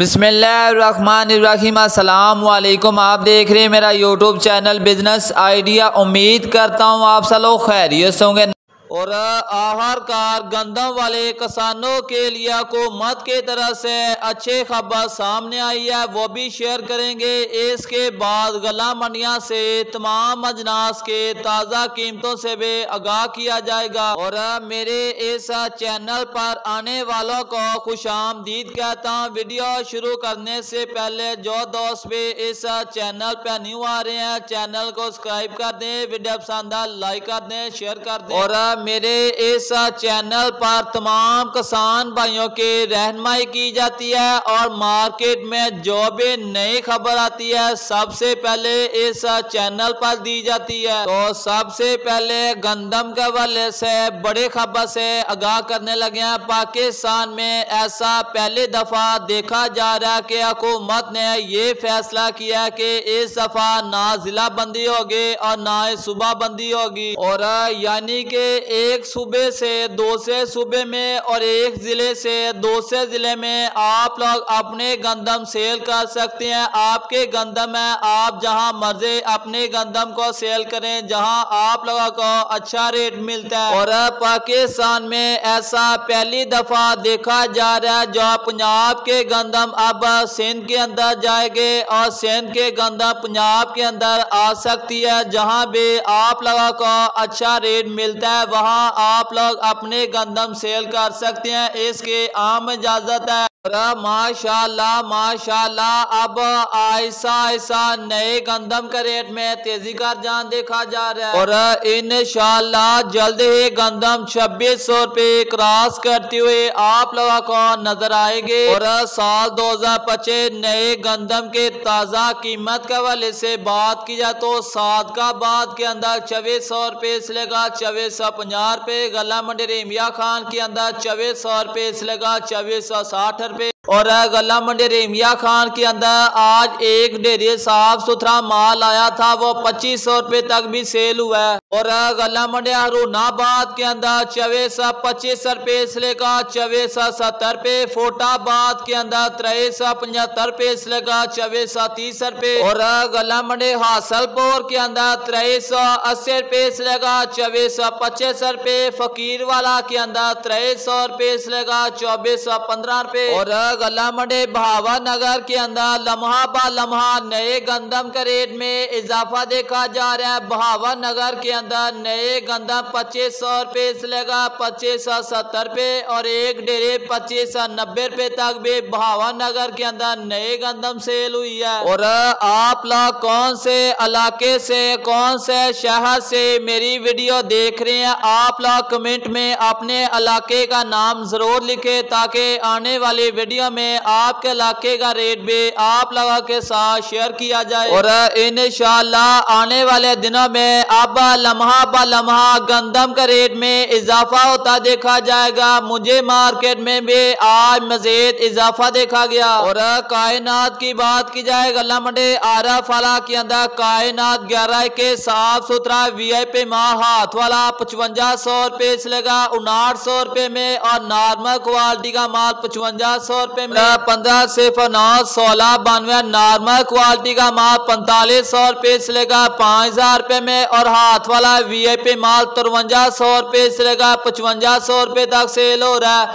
बिस्मिल्लाहिर्रहमानिर्रहीम। अस्सलाम वालेकुम। आप देख रहे हैं मेरा यूट्यूब चैनल बिजनेस आइडिया। उम्मीद करता हूँ आप सब लोग खैरियत से होंगे। और आखिरकार गंदम वाले किसानों के लिए हुकूमत की तरफ से अच्छी खबर सामने आई है, वो भी शेयर करेंगे। इसके बाद गला मंडिया से तमाम अजनास के ताज़ा कीमतों से भी आगाह किया जाएगा। और मेरे इस चैनल पर आने वालों को खुशामदीद कहता हूँ। वीडियो शुरू करने से पहले जो दोस्त भी इस चैनल पर न्यू आ रहे हैं, चैनल को सब्सक्राइब कर दें, वीडियो पसंद आए लाइक कर दें, शेयर कर दें। और मेरे इस चैनल पर तमाम किसान भाइयों की रहनुमाई की जाती है और मार्केट में जो भी नई खबर आती है सबसे पहले इस चैनल पर दी जाती है। तो सबसे पहले गंदम के हवाले से बड़ी खबर से आगाह करने लगे हैं। पाकिस्तान में ऐसा पहली दफा देखा जा रहा है कि हुकूमत ने ये फैसला किया कि इस दफा ना जिला बंदी होगी और ना सूबा बंदी होगी। और यानी कि एक सूबे से दूसरे सूबे में और एक जिले से दूसरे जिले में आप लोग अपने गंदम सेल कर सकते हैं। आपके गंदम है, आप जहां मर्जी अपने गंदम को सेल करें जहां आप लोगों को अच्छा रेट मिलता है। और पाकिस्तान में ऐसा पहली दफा देखा जा रहा है। जो पंजाब के गंदम अब सिंध के अंदर जाएंगे और सिंध के गंदम पंजाब के अंदर आ सकती है। जहां भी आप लोगों को अच्छा रेट मिलता है वहां आप लोग अपने गंदम सेल कर सकते हैं, इसके आम इजाजत है। माशाल्लाह माशाल्लाह अब ऐसा नए गंदम के रेट में तेजी का रुझान देखा जा रहा है। और इंशाल्लाह जल्द ही गंदम 2600 रुपये क्रॉस करते हुए आप लोगों को नजर आएंगे। और साल 2025 नए गंदम के ताज़ा कीमत के हवाले से बात की जाए तो सादकाबाद के अंदर 2400 रुपये से लेकर 2450 रुपये, गला मंडी रेमिया खान के अंदर 2400 रुपये से लेकर 2460 रुपये। और गला मंडी रेमिया खान के अंदर आज एक डेरी साफ सुथरा माल आया था, वो 2500 रुपये तक भी सेल हुआ है। और गला मंडी हरुनाबाद के अंदर 2425 रुपये से लेकर 2470 रुपये, फोटाबाद के अंदर 2375 रुपये से लेकर 2430 रुपये। और गला मंडी हासलपुर के अंदर 2380 रुपये से लेकर 2425 रुपये, फकीरवाला के अंदर 2300 रुपये से लेकर 2415 रुपये। और गला मंडी भावानगर के अंदर लम्हा बा लम्हा नए गंदम के रेट में इजाफा देखा जा रहा है। भावानगर के अंदर नए गंदम 2500 रुपये से लेकर 2570 रुपये और एक डेरे 2590 रुपये तक भी भावानगर के अंदर नए गंदम सेल हुई है। और आप लोग कौन से इलाके से कौन से शहर से मेरी वीडियो देख रहे हैं, आप लोग कमेंट में अपने इलाके का नाम जरूर लिखे ताकि आने वाली वीडियो में आपके इलाके का रेट भी आप लोगों के साथ शेयर किया जाए। और इंशाल्लाह आने वाले दिनों में अब लम्हा ब लम्हा गंदम के रेट में इजाफा होता देखा जाएगा। मुझे मार्केट में भी आज मजीद इजाफा देखा गया। और कायनात की बात की जाए गला मंडी आराफाला के अंदर कायनात 11 के साफ सुथरा VIP माल हाथ वाला 5500 रुपये से लेगा 5900 रुपये में और नॉर्मल क्वालिटी का माल 5500 रुपये में 15 सिर्फ 9 16 92 नॉर्मल क्वालिटी का माल 4500 रुपये से लेगा 5000 रुपये में और हाथ वाला VIP माल 5300 रुपये से लेगा 5500 रुपये तक सेल हो रहा है।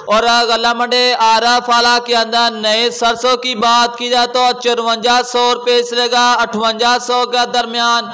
और गला मंडी आराफाला के अंदर नए सरसों की बात की जाए तो 5400 रुपये से लेगा 5800 के दरमियान